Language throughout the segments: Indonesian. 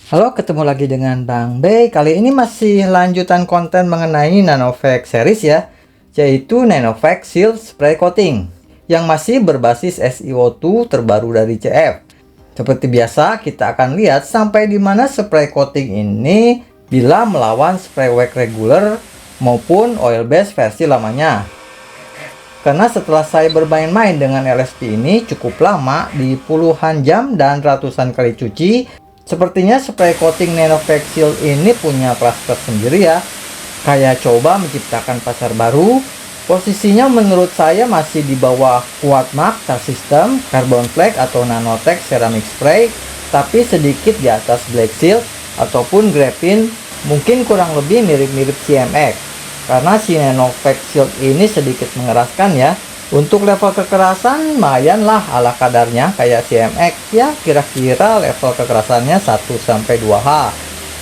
Halo, ketemu lagi dengan Bang Bey. Kali ini masih lanjutan konten mengenai Nanovac series ya, yaitu Nanovac Shield Spray Coating yang masih berbasis SiO2 terbaru dari CF. Seperti biasa, kita akan lihat sampai di mana spray coating ini bila melawan spray wax regular maupun oil base versi lamanya. Karena setelah saya bermain-main dengan LSP ini cukup lama, di puluhan jam dan ratusan kali cuci, sepertinya spray coating Nanovac Shield ini punya kelas tersendiri ya. Kayak coba menciptakan pasar baru. Posisinya menurut saya masih di bawah Quad Mark Tar System, Carbon Flake atau Nanotech Ceramic Spray, tapi sedikit di atas Black Shield ataupun Graphene, mungkin kurang lebih mirip-mirip CMX. Karena si Nanovac Shield ini sedikit mengeraskan ya. Untuk level kekerasan lumayan lah ala kadarnya kayak CMX ya, kira-kira level kekerasannya 1-2H.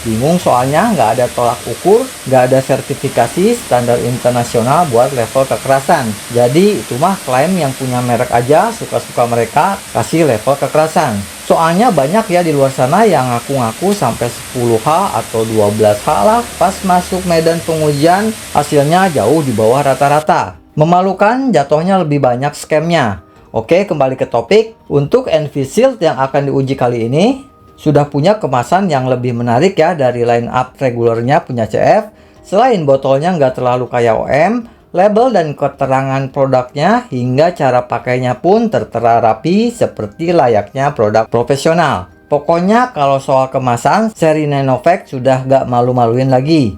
Bingung soalnya nggak ada tolak ukur, nggak ada sertifikasi standar internasional buat level kekerasan. Jadi itu mah klaim yang punya merek aja, suka-suka mereka kasih level kekerasan. Soalnya banyak ya di luar sana yang ngaku-ngaku sampai 10H atau 12H lah, pas masuk medan pengujian hasilnya jauh di bawah rata-rata. Memalukan, jatuhnya lebih banyak scamnya. Oke, kembali ke topik. Untuk NV Shield yang akan diuji kali ini sudah punya kemasan yang lebih menarik ya dari line up regulernya punya CF. Selain botolnya nggak terlalu kayak OM, label dan keterangan produknya hingga cara pakainya pun tertera rapi seperti layaknya produk profesional. Pokoknya kalau soal kemasan, seri Nanovac sudah nggak malu-maluin lagi.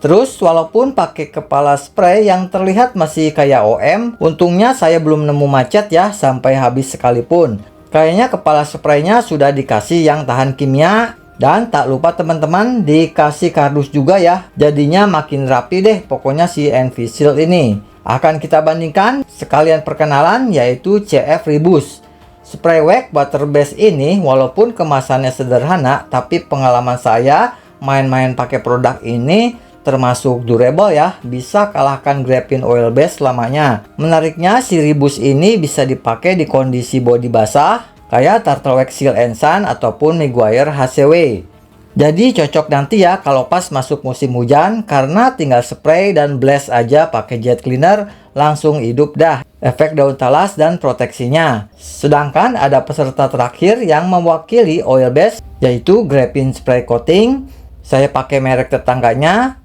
Terus walaupun pakai kepala spray yang terlihat masih kayak OM, untungnya saya belum nemu macet ya sampai habis sekalipun. Kayaknya kepala spraynya sudah dikasih yang tahan kimia, dan tak lupa teman-teman dikasih kardus juga ya. Jadinya makin rapi deh pokoknya si NV Shield ini. Akan kita bandingkan sekalian perkenalan yaitu CF Rebus. Spray wax butter base ini walaupun kemasannya sederhana, tapi pengalaman saya main-main pakai produk ini termasuk durable ya, bisa kalahkan Graphene oil base selamanya. Menariknya si Rebus ini bisa dipakai di kondisi body basah kayak Turtle Wax Shield & Sun ataupun Meguiar HCW. Jadi cocok nanti ya kalau pas masuk musim hujan, karena tinggal spray dan blast aja pakai jet cleaner langsung hidup dah efek daun talas dan proteksinya. Sedangkan ada peserta terakhir yang mewakili oil base yaitu Graphene Spray Coating. Saya pakai merek tetangganya.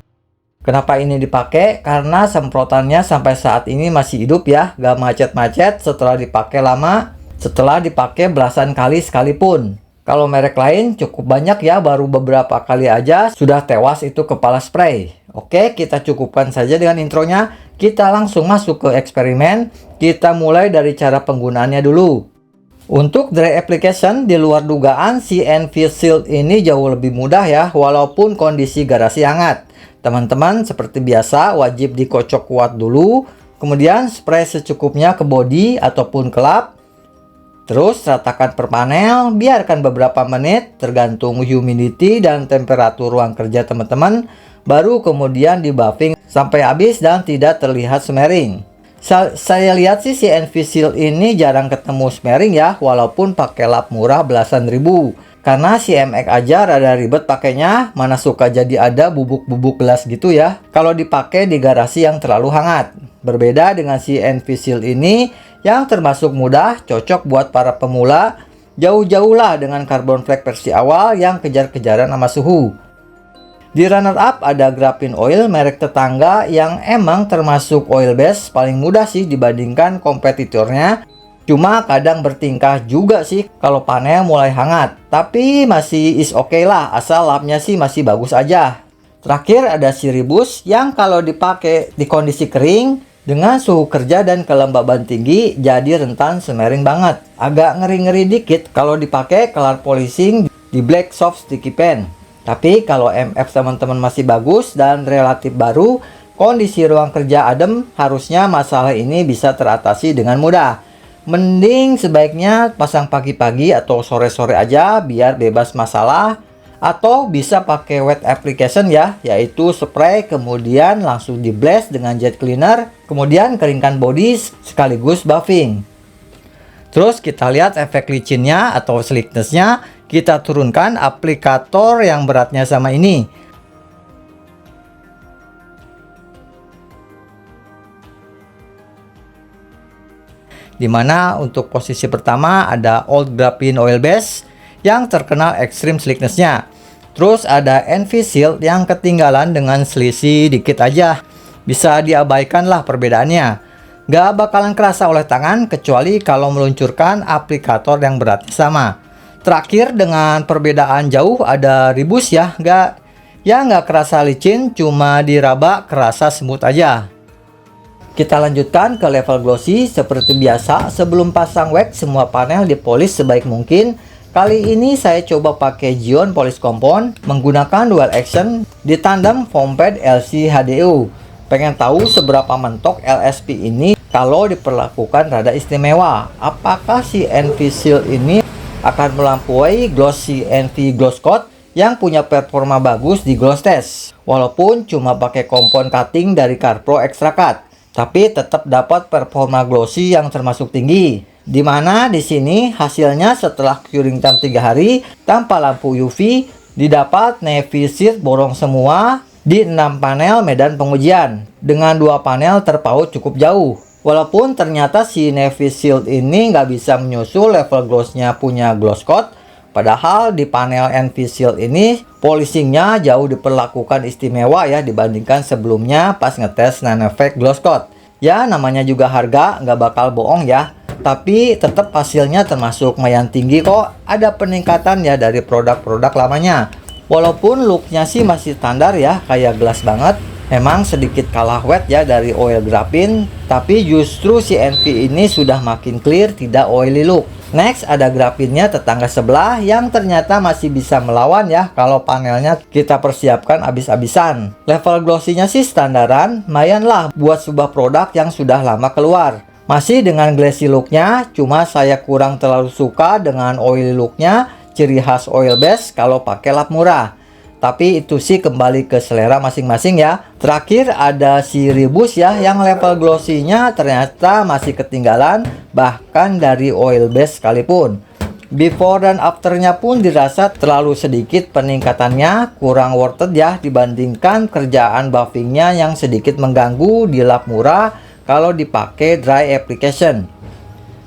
Kenapa ini dipakai? Karena semprotannya sampai saat ini masih hidup ya, gak macet-macet setelah dipakai lama, setelah dipakai belasan kali sekalipun. Kalau merek lain cukup banyak ya, baru beberapa kali aja sudah tewas itu kepala spray. Oke, kita cukupkan saja dengan intronya. Kita langsung masuk ke eksperimen. Kita mulai dari cara penggunaannya dulu. Untuk dry application, di luar dugaan si NV Shield ini jauh lebih mudah ya, walaupun kondisi garasi hangat. Teman-teman seperti biasa wajib dikocok kuat dulu, kemudian spray secukupnya ke body ataupun ke lap. Terus ratakan per panel, biarkan beberapa menit tergantung humidity dan temperatur ruang kerja teman-teman. Baru kemudian di buffing sampai habis dan tidak terlihat smearing. Saya lihat sih si NV Shield ini jarang ketemu smearing ya, walaupun pakai lap murah belasan ribu. Karena si MX aja rada ribet pakainya, mana suka jadi ada bubuk-bubuk gelas gitu ya kalau dipakai di garasi yang terlalu hangat. Berbeda dengan si NV Shield ini yang termasuk mudah, cocok buat para pemula. Jauh-jauh lah dengan Carbon Flake versi awal yang kejar-kejaran sama suhu. Di runner up ada Graphene Oil merek tetangga yang emang termasuk oil base paling mudah sih dibandingkan kompetitornya. Cuma kadang bertingkah juga sih kalau panel mulai hangat. Tapi masih is okay lah, asal lapnya sih masih bagus aja. Terakhir ada si Rebus yang kalau dipakai di kondisi kering dengan suhu kerja dan kelembaban tinggi jadi rentan smearing banget. Agak ngeri-ngeri dikit kalau dipakai color polishing di black soft sticky pen. Tapi kalau MF teman-teman masih bagus dan relatif baru, kondisi ruang kerja adem, harusnya masalah ini bisa teratasi dengan mudah. Mending sebaiknya pasang pagi-pagi atau sore-sore aja biar bebas masalah. Atau bisa pakai wet application ya, yaitu spray kemudian langsung di blast dengan jet cleaner, kemudian keringkan body sekaligus buffing. Terus kita lihat efek licinnya atau slicknessnya. kita turunkan aplikator yang beratnya sama ini. Dimana untuk posisi pertama ada Old Graphene Oil Base yang terkenal extreme slickness-nya. Terus ada NV Shield yang ketinggalan dengan selisih dikit aja. Bisa diabaikan lah perbedaannya. Gak bakalan kerasa oleh tangan kecuali kalau meluncurkan aplikator yang beratnya sama. Terakhir dengan perbedaan jauh ada Rebus ya. Gak kerasa licin, cuma diraba kerasa smooth aja. Kita lanjutkan ke level glossy. Seperti biasa, sebelum pasang wax semua panel dipolis sebaik mungkin. Kali ini saya coba pakai Geon Polish Compound menggunakan dual action ditandem foam pad LC HDU. Pengen tahu seberapa mentok LSP ini kalau diperlakukan rada istimewa. Apakah si NV Shield ini akan melampaui glossy NV Gloss Coat yang punya performa bagus di gloss test. Walaupun cuma pakai kompon cutting dari CarPro Extra Cut, tapi tetap dapat performa glossy yang termasuk tinggi. Dimana di sini hasilnya setelah curing time 3 hari tanpa lampu UV didapat navy shield borong semua di 6 panel medan pengujian dengan 2 panel terpaut cukup jauh. Walaupun ternyata si navy shield ini nggak bisa menyusul level glossnya punya gloss coat, padahal di panel NV Shield ini polishingnya jauh diperlakukan istimewa ya dibandingkan sebelumnya pas ngetes Nanofax Gloss Coat. Ya namanya juga harga nggak bakal bohong ya. Tapi tetap hasilnya termasuk lumayan tinggi kok. Ada peningkatan ya dari produk-produk lamanya. Walaupun looknya sih masih standar ya, kayak gelas banget. Emang sedikit kalah wet ya dari oil graphene, tapi justru si NV ini sudah makin clear, tidak oily look. Next ada graphennya tetangga sebelah yang ternyata masih bisa melawan ya kalau panelnya kita persiapkan abis-abisan. Level glossy-nya sih standaran, lumayan lah buat sebuah produk yang sudah lama keluar. Masih dengan glassy looknya, cuma saya kurang terlalu suka dengan oily looknya, ciri khas oil base kalau pakai lap murah. Tapi itu sih kembali ke selera masing-masing ya. Terakhir ada si Rebus ya, yang level glossy-nya ternyata masih ketinggalan bahkan dari oil base sekalipun. Before dan afternya pun dirasa terlalu sedikit peningkatannya, kurang worth it ya dibandingkan kerjaan buffingnya yang sedikit mengganggu di lap murah kalau dipakai dry application.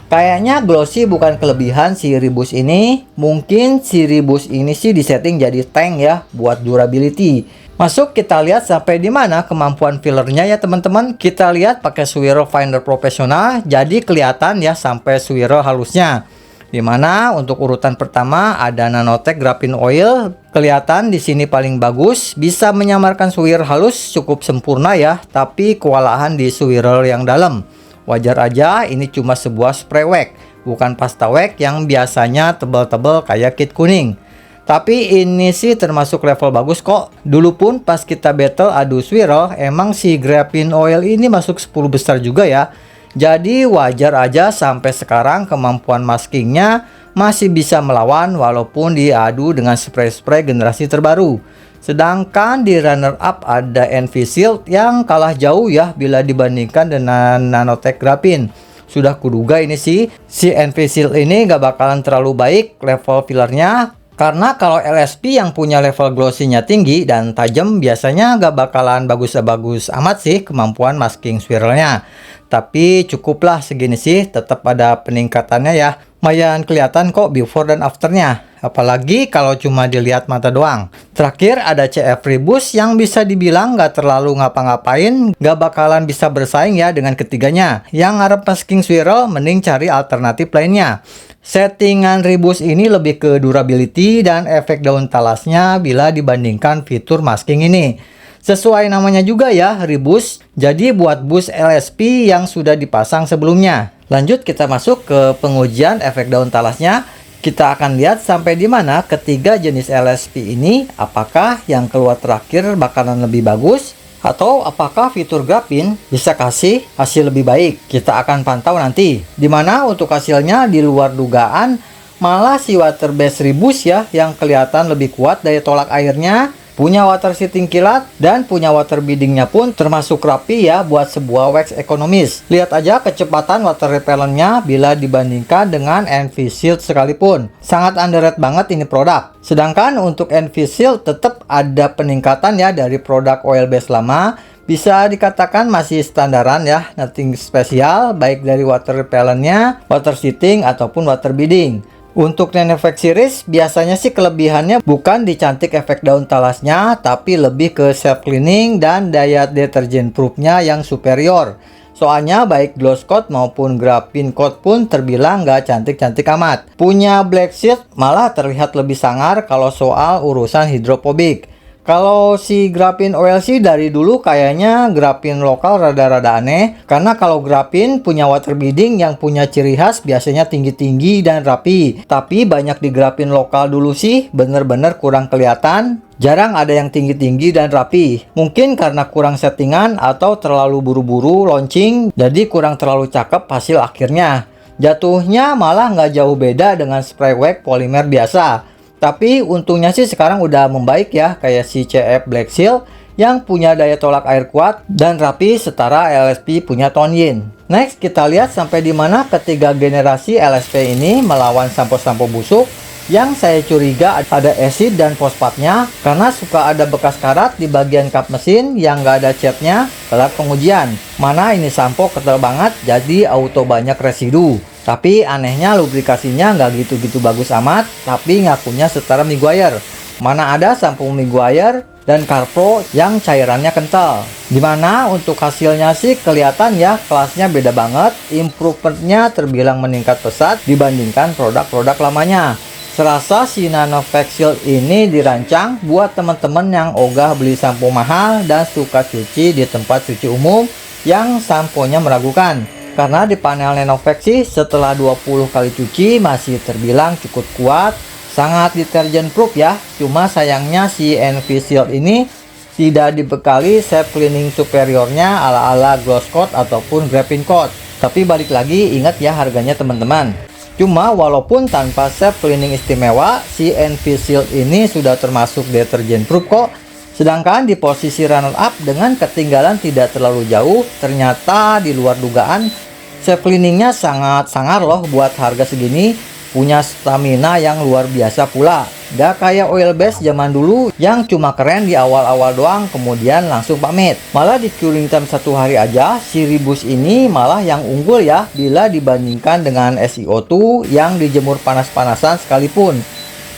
Kayaknya glossy bukan kelebihan si Rebus ini. Mungkin si Rebus ini sih disetting jadi tank ya buat durability. Masuk kita lihat sampai di mana kemampuan fillernya ya teman-teman. Kita lihat pakai swirl finder profesional, jadi kelihatan ya sampai swirl halusnya. Dimana untuk urutan pertama ada Nanotech Graphene Oil, kelihatan di sini paling bagus, bisa menyamarkan swirl halus cukup sempurna ya, tapi kewalahan di swirl yang dalam. Wajar aja ini cuma sebuah spray wax, bukan pasta wax yang biasanya tebal-tebal kayak kit kuning. Tapi ini sih termasuk level bagus kok. Dulu pun pas kita battle adu swirl, emang si Graphene Oil ini masuk 10 besar juga ya. Jadi wajar aja sampai sekarang kemampuan maskingnya masih bisa melawan walaupun diadu dengan spray-spray generasi terbaru. Sedangkan di runner up ada NV Shield yang kalah jauh ya bila dibandingkan dengan Nanotech Graphene. Sudah kuduga ini sih si NV Shield ini gak bakalan terlalu baik level fillernya. Karena kalau LSP yang punya level glossy-nya tinggi dan tajam biasanya gak bakalan bagus-bagus amat sih kemampuan masking swirlnya. Tapi cukuplah segini sih, tetap ada peningkatannya ya. Lumayan kelihatan kok before dan afternya. Apalagi kalau cuma dilihat mata doang. Terakhir ada CF Rebus yang bisa dibilang gak terlalu ngapa-ngapain, gak bakalan bisa bersaing ya dengan ketiganya. Yang ngarep masking swirl mending cari alternatif lainnya. Settingan Rebus ini lebih ke durability dan efek daun talasnya bila dibandingkan fitur masking ini. Sesuai namanya juga ya, Rebus. Jadi buat boost LSP yang sudah dipasang sebelumnya. Lanjut kita masuk ke pengujian efek daun talasnya. Kita akan lihat sampai di mana ketiga jenis LSP ini, apakah yang keluar terakhir bakalan lebih bagus atau apakah fitur graphene bisa kasih hasil lebih baik. Kita akan pantau nanti. Dimana untuk hasilnya di luar dugaan, malah si water base Rebus ya yang kelihatan lebih kuat daya tolak airnya. punya water seating kilat, dan punya water beadingnya pun termasuk rapi ya buat sebuah wax ekonomis. Lihat aja kecepatan water repellentnya bila dibandingkan dengan NV Shield sekalipun. Sangat underrated banget ini produk. Sedangkan untuk NV Shield tetap ada peningkatan ya dari produk oil base lama. Bisa dikatakan masih standaran ya, nothing spesial baik dari water repellentnya, water seating ataupun water beading. Untuk Nanofax series biasanya sih kelebihannya bukan di cantik efek daun talasnya, tapi lebih ke self cleaning dan daya deterjen proofnya yang superior. Soalnya baik gloss coat maupun graphene coat pun terbilang nggak cantik-cantik amat. Punya black sheet malah terlihat lebih sangar kalau soal urusan hidrophobic. Kalau si graphene oil sih dari dulu kayaknya graphene lokal rada-rada aneh. Karena kalau graphene punya water beading yang punya ciri khas biasanya tinggi-tinggi dan rapi. Tapi banyak di graphene lokal dulu sih bener-bener kurang kelihatan. Jarang ada yang tinggi-tinggi dan rapi. Mungkin karena kurang settingan atau terlalu buru-buru launching. Jadi kurang terlalu cakep hasil akhirnya. Jatuhnya malah nggak jauh beda dengan spray wax polimer biasa. Tapi untungnya sih sekarang udah membaik ya, kayak si CF Black Seal yang punya daya tolak air kuat dan rapi setara LSP punya Tonyin. Next kita lihat sampai di mana ketiga generasi LSP ini melawan sampo-sampo busuk yang saya curiga ada acid dan fosfatnya karena suka ada bekas karat di bagian kap mesin yang nggak ada catnya telat pengujian. Mana ini sampo ketel banget jadi auto banyak residu. Tapi anehnya lubrikasinya nggak gitu-gitu bagus amat, tapi ngakunya setara Meguiar. Mana ada sampo Meguiar dan Carpro yang cairannya kental. Dimana untuk hasilnya sih kelihatan ya kelasnya beda banget, improvementnya terbilang meningkat pesat dibandingkan produk-produk lamanya. Serasa si Nanofax Shield ini dirancang buat teman-teman yang ogah beli sampo mahal dan suka cuci di tempat cuci umum yang samponya meragukan. Karena di panel Nanofax sih setelah 20 kali cuci masih terbilang cukup kuat, sangat deterjen proof ya. Cuma sayangnya si NV Shield ini tidak dibekali self cleaning superiornya ala-ala gloss coat ataupun graphene coat. Tapi balik lagi ingat ya harganya teman-teman. Cuma walaupun tanpa self cleaning istimewa, si NV Shield ini sudah termasuk deterjen proof kok. Sedangkan di posisi runner up dengan ketinggalan tidak terlalu jauh, ternyata di luar dugaan self cleaningnya sangat sangar loh buat harga segini. Punya stamina yang luar biasa pula. Gak kayak oil base zaman dulu yang cuma keren di awal-awal doang kemudian langsung pamit. Malah di curing time 1 hari aja si Rebus ini malah yang unggul ya bila dibandingkan dengan SiO2 yang dijemur panas-panasan sekalipun.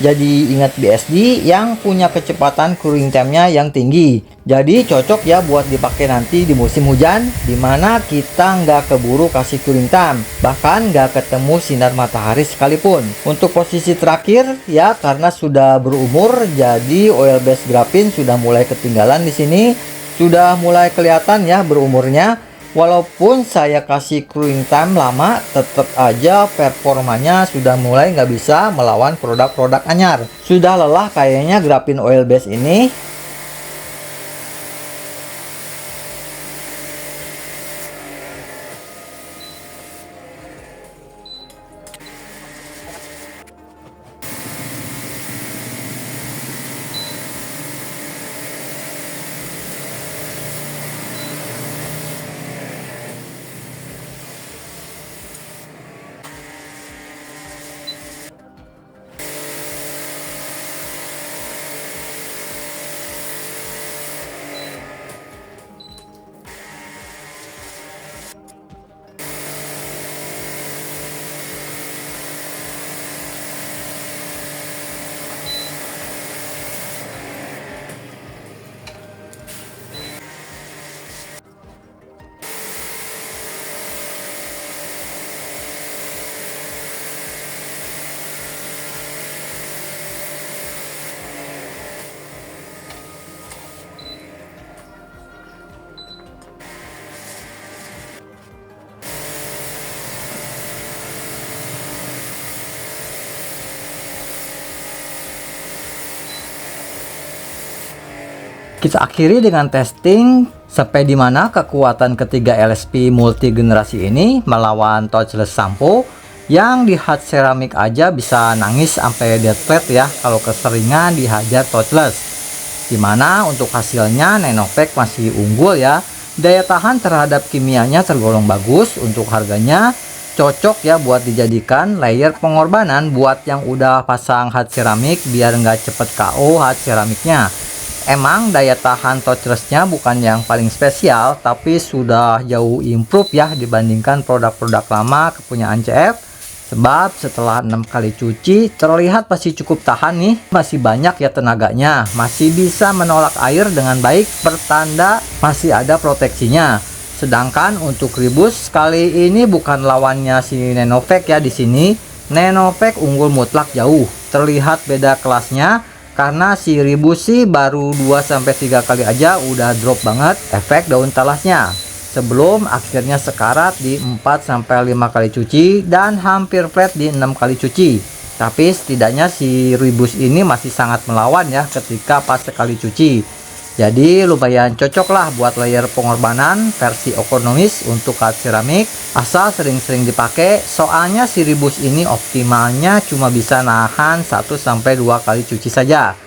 Jadi ingat BSD yang punya kecepatan curing time-nya yang tinggi. Jadi cocok ya buat dipakai nanti di musim hujan dimana kita nggak keburu kasih curing time. Bahkan nggak ketemu sinar matahari sekalipun. Untuk posisi terakhir ya karena sudah berumur jadi oil base graphene sudah mulai ketinggalan di sini. Sudah mulai kelihatan ya berumurnya. Walaupun saya kasih curing time lama, tetap aja performanya sudah mulai nggak bisa melawan produk-produk anyar. Sudah lelah kayaknya graphene oil base ini. Kita akhiri dengan testing sampai di mana kekuatan ketiga LSP multi generasi ini melawan touchless sampo yang di hard ceramic aja bisa nangis sampai dead flat ya kalau keseringan dihajar touchless. Dimana untuk hasilnya Nanovac masih unggul ya. Daya tahan terhadap kimianya tergolong bagus. Untuk harganya cocok ya buat dijadikan layer pengorbanan buat yang udah pasang hat seramik biar nggak cepet KO hat seramiknya. Emang daya tahan touchlessnya bukan yang paling spesial, tapi sudah jauh improve ya dibandingkan produk-produk lama kepunyaan CF. Sebab setelah 6 kali cuci terlihat masih cukup tahan nih, masih banyak ya tenaganya, masih bisa menolak air dengan baik, pertanda masih ada proteksinya. Sedangkan untuk Ribus kali ini bukan lawannya si Nanovac ya di sini. Nanovac unggul mutlak jauh, terlihat beda kelasnya karena si Ribus sih baru 2-3 kali aja udah drop banget efek daun talasnya. Sebelum akhirnya sekarat di 4-5 kali cuci dan hampir flat di 6 kali cuci. Tapi setidaknya si Ribus ini masih sangat melawan ya ketika pas sekali cuci. Jadi lumayan cocok lah buat layer pengorbanan versi ekonomis untuk hat seramik. Asal sering-sering dipakai, soalnya si Ribus ini optimalnya cuma bisa nahan 1-2 kali cuci saja.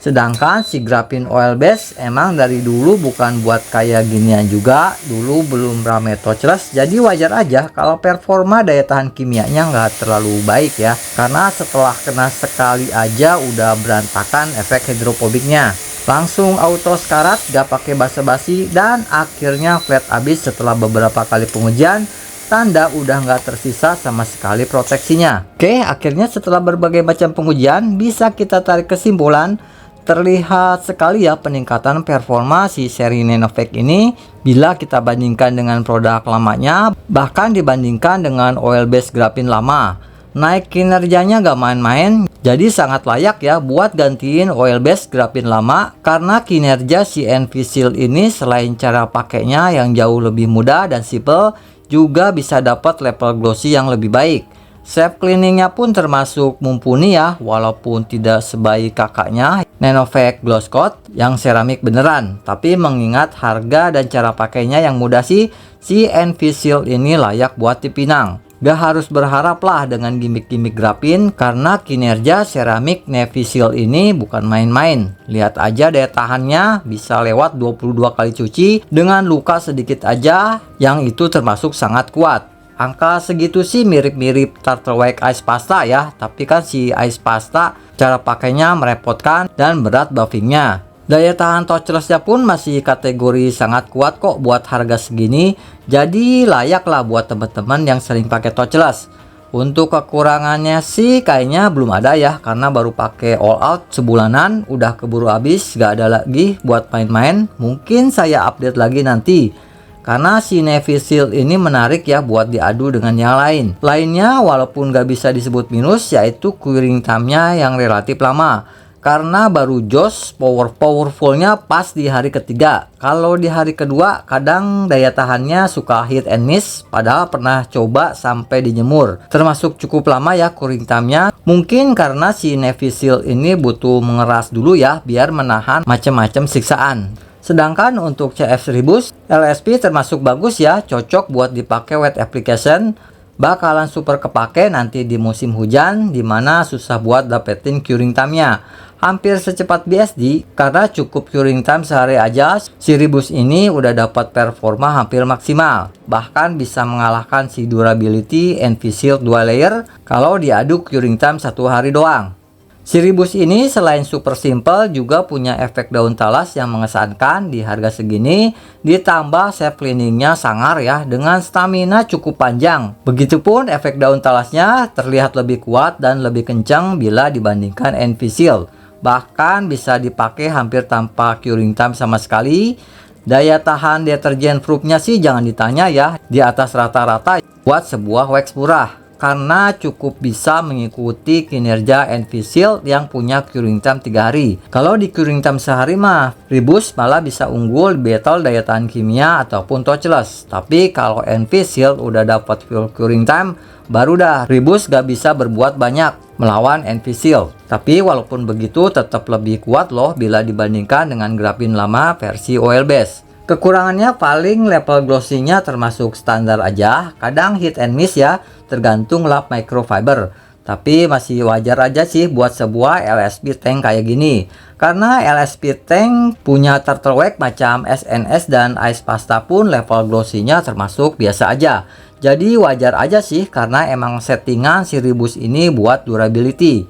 Sedangkan si Graphene Oil Base emang dari dulu bukan buat kayak ginian juga. Dulu belum rame touchless, jadi wajar aja kalau performa daya tahan kimianya nggak terlalu baik ya. Karena setelah kena sekali aja udah berantakan efek hidrofobiknya. Langsung auto sekarat, gak pakai basa-basi, dan akhirnya flat abis setelah beberapa kali pengujian. Tanda udah nggak tersisa sama sekali proteksinya. Oke, akhirnya setelah berbagai macam pengujian bisa kita tarik kesimpulan. Terlihat sekali ya peningkatan performa si seri Nanovac ini bila kita bandingkan dengan produk lamanya, bahkan dibandingkan dengan oil base Graphene lama. Naik kinerjanya gak main-main, jadi sangat layak ya buat gantiin oil base Graphene lama. Karena kinerja si Envisil ini selain cara pakainya yang jauh lebih mudah dan simple, juga bisa dapat level glossy yang lebih baik. Shape cleaningnya pun termasuk mumpuni ya, walaupun tidak sebaik kakaknya Nanovac Gloss Coat yang seramik beneran. Tapi mengingat harga dan cara pakainya yang mudah sih, si Envisil ini layak buat dipinang. Gak harus berharap lah dengan gimmick-gimmick Graphene, karena kinerja seramik Nevisil ini bukan main-main. Lihat aja daya tahannya bisa lewat 22 kali cuci dengan luka sedikit aja, yang itu termasuk sangat kuat. Angka segitu sih mirip-mirip Turtlewax Ice Pasta ya, tapi kan si Ice Pasta cara pakainya merepotkan dan berat buffingnya. Daya tahan touchlessnya pun masih kategori sangat kuat kok buat harga segini, jadi layak lah buat teman-teman yang sering pakai touchless. Untuk kekurangannya sih kayaknya belum ada ya, karena baru pakai all out sebulanan udah keburu habis, gak ada lagi buat main-main. Mungkin saya update lagi nanti. Karena si Nevisil ini menarik ya buat diadu dengan yang lain. Lainnya walaupun gak bisa disebut minus, yaitu curing time-nya yang relatif lama. Karena baru jos powerfulnya pas di hari ketiga. Kalau di hari kedua kadang daya tahannya suka hit and miss, padahal pernah coba sampai dijemur. Termasuk cukup lama ya curing time-nya. Mungkin karena si Nevisil ini butuh mengeras dulu ya biar menahan macam-macam siksaan. Sedangkan untuk CF Ribus LSP termasuk bagus ya, cocok buat dipakai wet application. Bakalan super kepake nanti di musim hujan, dimana susah buat dapetin curing time-nya. Hampir secepat BSD, karena cukup curing time sehari aja, si Ribus ini udah dapat performa hampir maksimal. Bahkan bisa mengalahkan si durability Envisil 2 layer kalau diadu curing time 1 hari doang. Si Ribus ini selain super simple juga punya efek daun talas yang mengesankan di harga segini, ditambah shape cleaningnya sangar ya dengan stamina cukup panjang. Begitupun efek daun talasnya terlihat lebih kuat dan lebih kencang bila dibandingkan Envisil. Bahkan bisa dipakai hampir tanpa curing time sama sekali. Daya tahan deterjen proofnya sih jangan ditanya ya, di atas rata-rata buat sebuah wax murah. Karena cukup bisa mengikuti kinerja Envisil yang punya curing time 3 hari. Kalau di curing time sehari mah, Ribus malah bisa unggul di battle daya tahan kimia ataupun touchless. Tapi kalau Envisil udah dapat full curing time, baru dah Ribus gak bisa berbuat banyak melawan Envisil. Tapi walaupun begitu tetap lebih kuat loh bila dibandingkan dengan Graphene lama versi oil base. Kekurangannya paling level glossy-nya termasuk standar aja, kadang hit and miss ya, tergantung lap microfiber. Tapi masih wajar aja sih buat sebuah LSP tank kayak gini. Karena LSP tank punya turtle wake macam SNS dan Ice Pasta pun level glossy-nya termasuk biasa aja. Jadi wajar aja sih karena emang settingan si Rebus ini buat durability.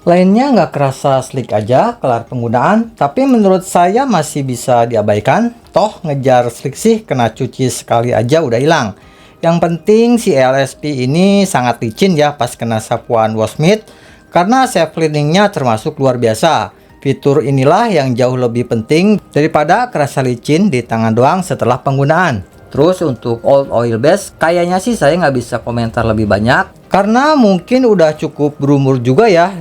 Lainnya nggak kerasa slick aja kelar penggunaan, tapi menurut saya masih bisa diabaikan. Toh ngejar slick sih kena cuci sekali aja udah hilang. Yang penting si LSP ini sangat licin ya pas kena sapuan Wash-Smith, karena safe cleaningnya termasuk luar biasa. Fitur inilah yang jauh lebih penting daripada kerasa licin di tangan doang setelah penggunaan. Terus untuk old oil base, kayaknya sih saya nggak bisa komentar lebih banyak, karena mungkin udah cukup berumur juga ya.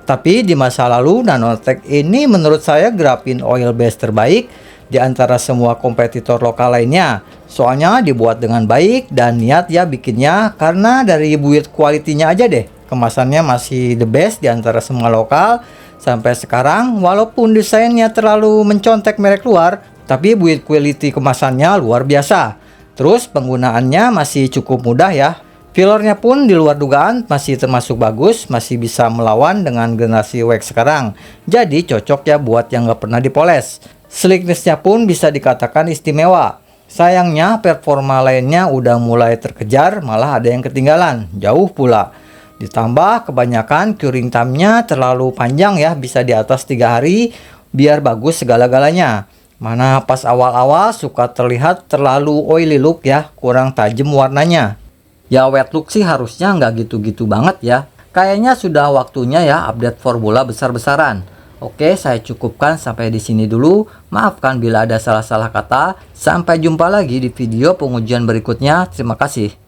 Tapi di masa lalu Nanotech ini menurut saya graphene oil base terbaik di antara semua kompetitor lokal lainnya. Soalnya dibuat dengan baik dan niat ya bikinnya, karena dari build quality-nya aja deh. Kemasannya masih the best di antara semua lokal sampai sekarang, walaupun desainnya terlalu mencontek merek luar, tapi build quality kemasannya luar biasa. Terus penggunaannya masih cukup mudah ya. Fillernya pun di luar dugaan masih termasuk bagus, masih bisa melawan dengan generasi wax sekarang. Jadi cocok ya buat yang nggak pernah dipoles. Slickness-nya pun bisa dikatakan istimewa. Sayangnya performa lainnya udah mulai terkejar, malah ada yang ketinggalan, jauh pula. Ditambah kebanyakan curing time-nya terlalu panjang ya, bisa di atas 3 hari biar bagus segala-galanya. Mana pas awal-awal suka terlihat terlalu oily look ya, kurang tajam warnanya. Ya wet look sih harusnya nggak gitu-gitu banget ya. Kayaknya sudah waktunya ya update formula besar-besaran. Oke, saya cukupkan sampai di sini dulu. Maafkan bila ada salah-salah kata. Sampai jumpa lagi di video pengujian berikutnya. Terima kasih.